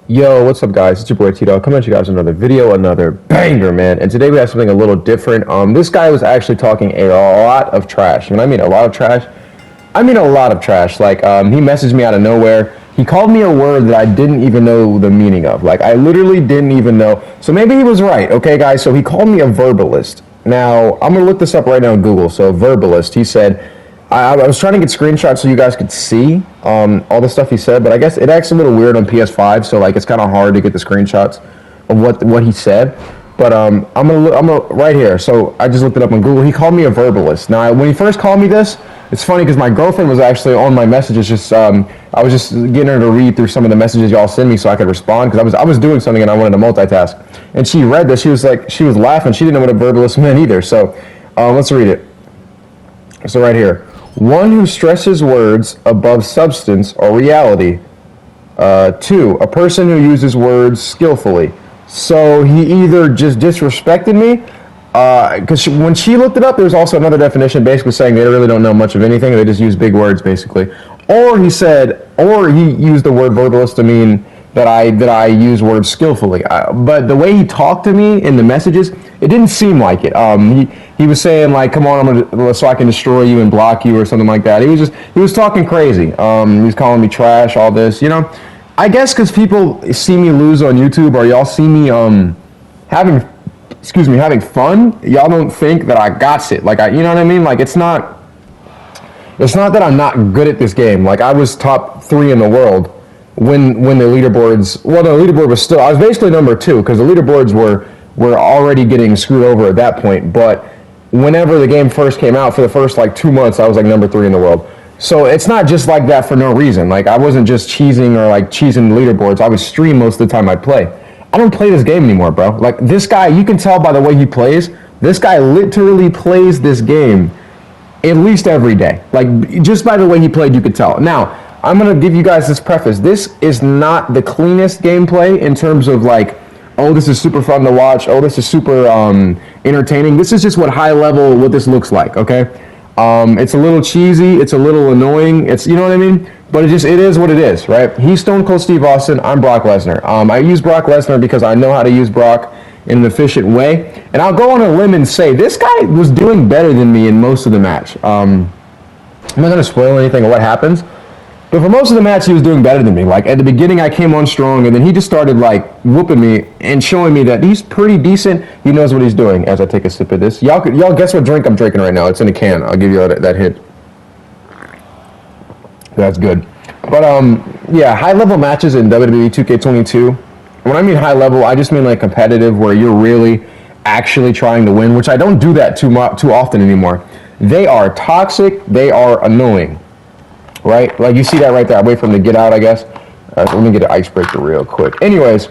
Yo, what's up, guys? It's your boy Tito. Coming at you guys with another video, another banger, man. And today we have something a little different. This guy was actually talking a lot of trash. When I mean a lot of trash, I mean a lot of trash. Like, he messaged me out of nowhere. He called me a word that I didn't even know the meaning of. Like, I literally didn't even know. So maybe he was right, okay, guys? So he called me a verbalist. Now, I'm gonna look this up right now on Google. So, verbalist. He said, I was trying to get screenshots so you guys could see all the stuff he said, but I guess it acts a little weird on PS5, so like it's kind of hard to get the screenshots of what he said. But I'm gonna right here. So I just looked it up on Google. He called me a verbalist. Now, when he first called me this, it's funny because my girlfriend was actually on my messages. Just I was just getting her to read through some of the messages y'all send me so I could respond because I was doing something and I wanted to multitask. And she read this. She was laughing. She didn't know what a verbalist meant either. So let's read it. So right here. One who stresses words above substance or reality. Two, a person who uses words skillfully. So he either just disrespected me, because when she looked it up, there's also another definition basically saying they really don't know much of anything. They just use big words, basically. Or he used the word verbalist to mean that I use words skillfully. But the way he talked to me in the messages, it didn't seem like it. He was saying like, "Come on, so I can destroy you and block you" or something like that. He was talking crazy. He was calling me trash, all this, you know. I guess because people see me lose on YouTube, or y'all see me having fun. Y'all don't think that I got it. Like you know what I mean? Like it's not that I'm not good at this game. Like I was top 3 in the world when the leaderboards. Well, the leaderboard was still. I was basically number 2 because the leaderboards were already getting screwed over at that point. But whenever the game first came out, for the first like 2 months, I was like number 3 in the world. So it's not just like that for no reason. Like I wasn't just cheesing or like cheesing the leaderboards. I would stream most of the time I'd play. I don't play this game anymore, bro. Like this guy, you can tell by the way he plays. This guy literally plays this game at least every day. Like just by the way he played, you could tell. Now, I'm gonna give you guys this preface. This is not the cleanest gameplay in terms of like, oh, this is super fun to watch. Oh, this is super entertaining. This is just what this looks like. Okay. It's a little cheesy. It's a little annoying. It's, you know what I mean? But it is what it is, right? He's Stone Cold Steve Austin. I'm Brock Lesnar. I use Brock Lesnar because I know how to use Brock in an efficient way. And I'll go on a limb and say this guy was doing better than me in most of the match. I'm not going to spoil anything of what happens. But for most of the match, he was doing better than me. Like, at the beginning, I came on strong, and then he just started, like, whooping me and showing me that he's pretty decent. He knows what he's doing as I take a sip of this. Y'all guess what drink I'm drinking right now? It's in a can. I'll give you that hint. That's good. But, yeah, high-level matches in WWE2K22. When I mean high-level, I just mean, like, competitive, where you're really actually trying to win, which I don't do that too often anymore. They are toxic. They are annoying. Right? Like you see that right there. I wait for him to get out, I guess. Let me get an icebreaker real quick. Anyways,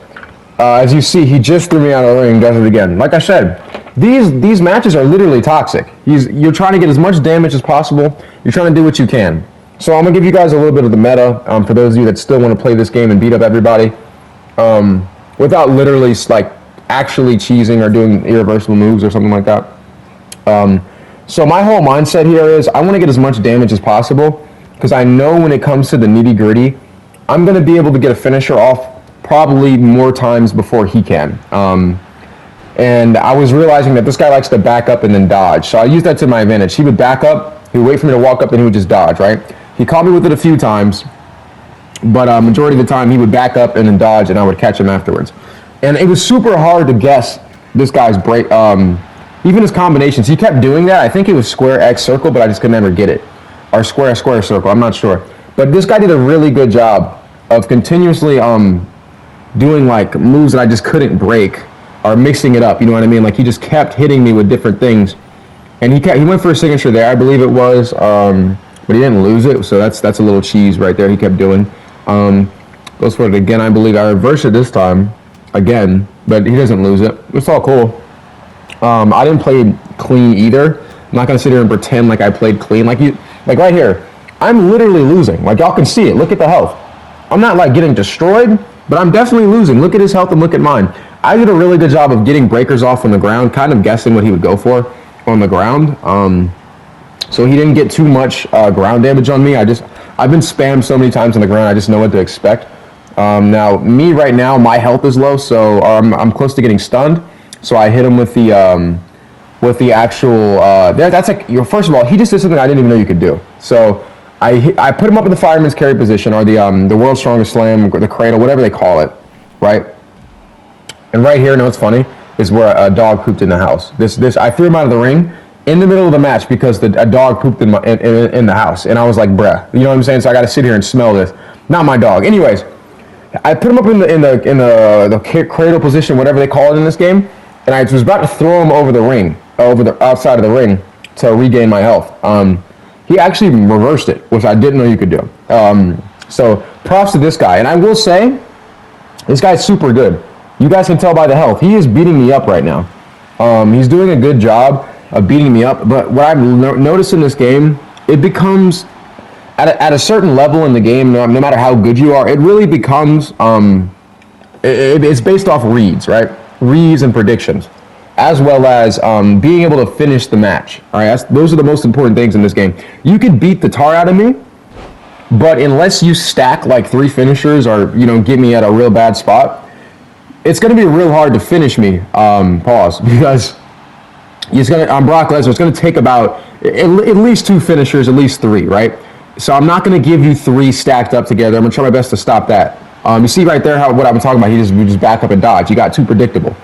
as you see, he just threw me out of the ring and does it again. Like I said, these matches are literally toxic. You're trying to get as much damage as possible. You're trying to do what you can. So I'm going to give you guys a little bit of the meta for those of you that still want to play this game and beat up everybody without literally like actually cheesing or doing irreversible moves or something like that. So my whole mindset here is I want to get as much damage as possible. Because I know when it comes to the nitty-gritty, I'm going to be able to get a finisher off probably more times before he can. And I was realizing that this guy likes to back up and then dodge. So I used that to my advantage. He would back up, he would wait for me to walk up, then he would just dodge, right? He caught me with it a few times, but majority of the time he would back up and then dodge, and I would catch him afterwards. And it was super hard to guess this guy's break, even his combinations. He kept doing that. I think it was square X circle, but I just could never get it. Or square circle, I'm not sure. But this guy did a really good job of continuously doing like moves that I just couldn't break or mixing it up, you know what I mean? Like he just kept hitting me with different things. And he went for a signature there, I believe it was, but he didn't lose it, so that's a little cheese right there he kept doing. Goes for it again, I believe. I reversed it this time, again, but he doesn't lose it. It's all cool. I didn't play clean either. I'm not going to sit here and pretend like I played clean. Like right here, I'm literally losing. Like y'all can see it. Look at the health. I'm not like getting destroyed, but I'm definitely losing. Look at his health and look at mine. I did a really good job of getting breakers off on the ground, kind of guessing what he would go for on the ground. So he didn't get too much ground damage on me. I've been spammed so many times on the ground, I just know what to expect. Now, me right now, my health is low, so I'm close to getting stunned. So I hit him with the actual. That's like, first of all, he just did something I didn't even know you could do. So I put him up in the fireman's carry position, or the world's strongest slam, the cradle, whatever they call it, right? And right here, no, it's funny, is where a dog pooped in the house. This I threw him out of the ring in the middle of the match because a dog pooped in the house, and I was like, bruh, you know what I'm saying? So I got to sit here and smell this. Not my dog. Anyways, I put him up in the cradle position, whatever they call it in this game, and I was about to throw him over the ring, over the outside of the ring, to regain my health. He actually reversed it, which I didn't know you could do. So props to this guy, and I will say, this guy's super good. You guys can tell by the health. He is beating me up right now. He's doing a good job of beating me up, but what I've noticed in this game, it becomes, at a certain level in the game, no matter how good you are, it really becomes, it's based off reads, right? Reads and predictions, as well as being able to finish the match. All right, those are the most important things in this game. You could beat the tar out of me, but unless you stack like 3 finishers or, get me at a real bad spot, it's going to be real hard to finish me, because on Brock Lesnar, it's going to take about at least 2 finishers, at least 3, right? So I'm not going to give you 3 stacked up together. I'm going to try my best to stop that. You see right there what I'm talking about. We just back up and dodge. You got too predictable.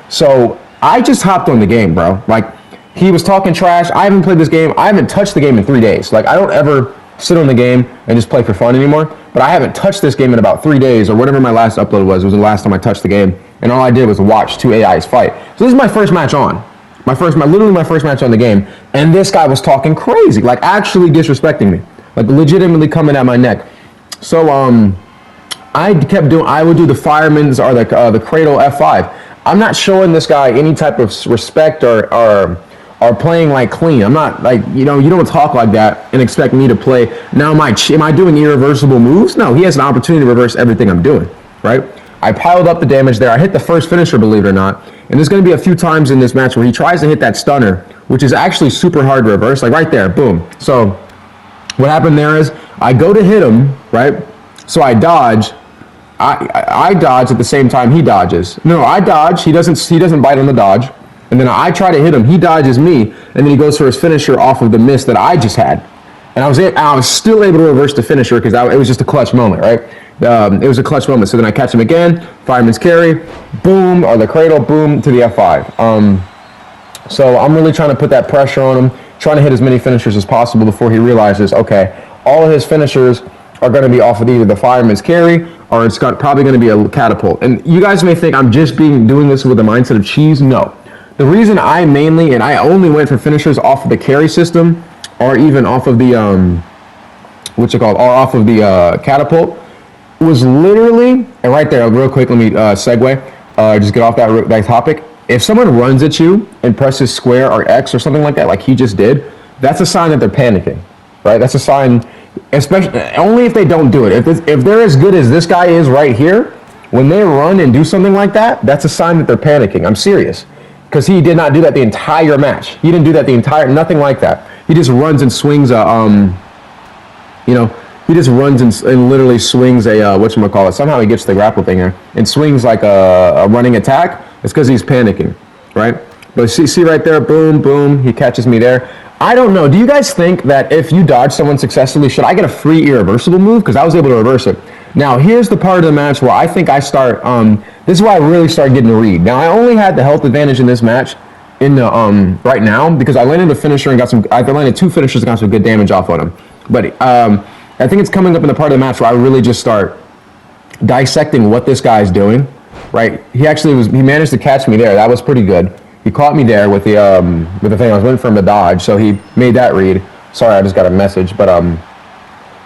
So I just hopped on the game, bro. Like, he was talking trash. I haven't played this game. I haven't touched the game in 3 days. Like, I don't ever sit on the game and just play for fun anymore. But I haven't touched this game in about 3 days, or whatever my last upload was. It was the last time I touched the game. And all I did was watch 2 AIs fight. So this is my first match on. Literally my first match on the game. And this guy was talking crazy. Like, actually disrespecting me. Like, legitimately coming at my neck. So, I would do the fireman's or the cradle F5. I'm not showing this guy any type of respect or playing like clean. I'm not like, you don't talk like that and expect me to play. Now, am I doing irreversible moves? No, he has an opportunity to reverse everything I'm doing, right? I piled up the damage there. I hit the first finisher, believe it or not. And there's going to be a few times in this match where he tries to hit that stunner, which is actually super hard to reverse. Like right there, boom. So what happened there is I go to hit him, right? So I dodge. I dodge at the same time he dodges. No, I dodge. He doesn't bite on the dodge. And then I try to hit him. He dodges me, and then he goes for his finisher off of the miss that I just had. And I was still able to reverse the finisher because it was just a clutch moment, right? It was a clutch moment. So then I catch him again, fireman's carry, boom, or the cradle, boom, to the F5. So I'm really trying to put that pressure on him, trying to hit as many finishers as possible before he realizes, okay, all of his finishers are going to be off of either the fireman's carry or it's probably going to be a catapult. And you guys may think I'm just doing this with the mindset of cheese. No. The reason I only went for finishers off of the carry system or even off of the, off of the catapult was literally, and right there, real quick, let me segue, just get off that topic. If someone runs at you and presses square or X or something like that, like he just did, that's a sign that they're panicking, right? That's a sign, especially only if they don't do it. If they're as good as this guy is right here, when they run and do something like that, that's a sign that they're panicking. I'm serious. Because he did not do that the entire match. He didn't do that nothing like that. He just runs and swings he just runs and literally swings a, somehow he gets the grapple thing here, and swings like a running attack. It's because he's panicking, right? But see right there, boom, boom, he catches me there. I don't know. Do you guys think that if you dodge someone successfully, should I get a free irreversible move? Because I was able to reverse it. Now, here's the part of the match where I think I start, this is where I really start getting a read. Now, I only had the health advantage in this match right now because I landed a finisher and I landed 2 finishers and got some good damage off on him. But I think it's coming up in the part of the match where I really just start dissecting what this guy's doing, right? He managed to catch me there. That was pretty good. He caught me there with the thing. I was waiting for him to dodge, so he made that read. Sorry, I just got a message, but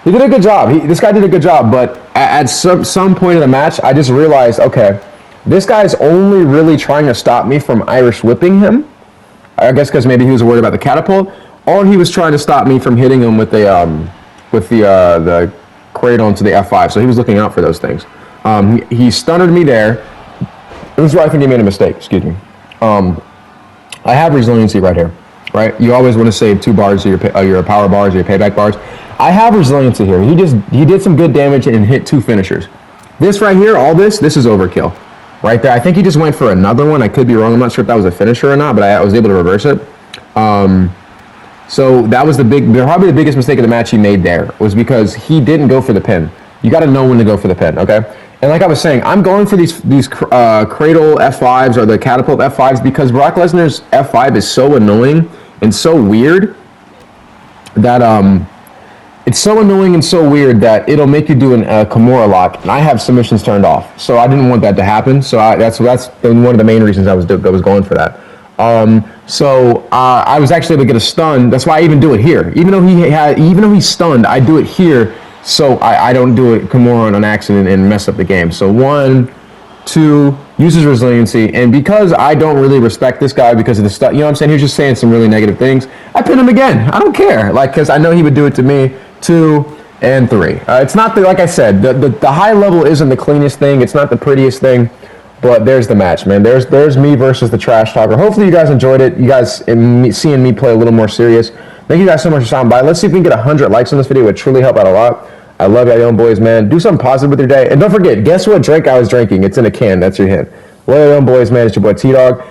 he did a good job. This guy did a good job, but at some point in the match, I just realized, okay, this guy's only really trying to stop me from Irish whipping him. I guess because maybe he was worried about the catapult, or he was trying to stop me from hitting him with the cradle into the F5. So he was looking out for those things. He stunned me there. This is where I think he made a mistake. Excuse me. I have resiliency right here, right? You always want to save 2 bars of your power bars or your payback bars. I have resiliency here. He did some good damage and hit 2 finishers. This right here, all this is overkill. Right there. I think he just went for another one. I could be wrong. I'm not sure if that was a finisher or not, but I was able to reverse it. So that was probably the biggest mistake of the match he made there, was because he didn't go for the pin. You got to know when to go for the pin, okay? And like I was saying, I'm going for these cradle F5s or the catapult F5s because Brock Lesnar's F5 is so annoying and so weird that it's so annoying and so weird that it'll make you do a Kimura lock, and I have submissions turned off, so I didn't want that to happen. So that's one of the main reasons I was going for that. I was actually able to get a stun. That's why I even do it here. Even though he's stunned, I do it here so I don't do it Kimura on an accident and mess up the game. So 1, 2, uses resiliency, and because I don't really respect this guy because of the stuff, you know what I'm saying? He was just saying some really negative things. I pin him again. I don't care, because I know he would do it to me. 2 and 3. It's not like I said, the high level isn't the cleanest thing. It's not the prettiest thing. But there's the match, man. There's me versus the trash talker. Hopefully you guys enjoyed it. You guys seeing me play a little more serious. Thank you guys so much for stopping by. Let's see if we can get 100 likes on this video. It would truly help out a lot. I love y'all young boys, man. Do something positive with your day. And don't forget, guess what drink I was drinking? It's in a can. That's your hint. Love y'all young boys, man. It's your boy T-Dog.